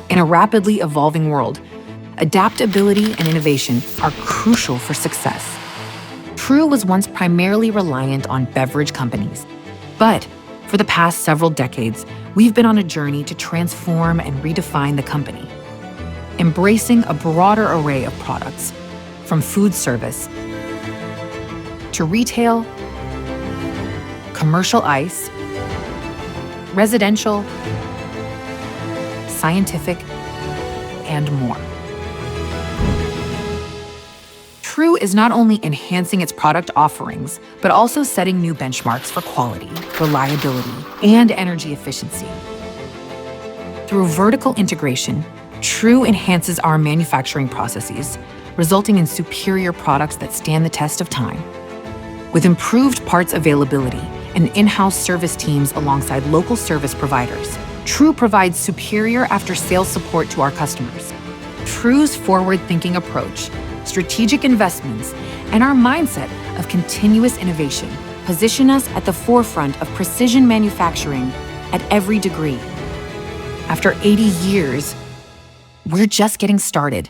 In a rapidly evolving world, adaptability and innovation are crucial for success. True was once primarily reliant on beverage companies, but for the past several decades, we've been on a journey to transform and redefine the company, embracing a broader array of products, from food service to retail, commercial ice, residential, scientific, and more. True is not only enhancing its product offerings, but also setting new benchmarks for quality, reliability, and energy efficiency. Through vertical integration, True enhances our manufacturing processes, resulting in superior products that stand the test of time. With improved parts availability and in-house service teams alongside local service providers, True provides superior after-sales support to our customers. True's forward-thinking approach, strategic investments, and our mindset of continuous innovation position us at the forefront of precision manufacturing at every degree. After 80 years, we're just getting started.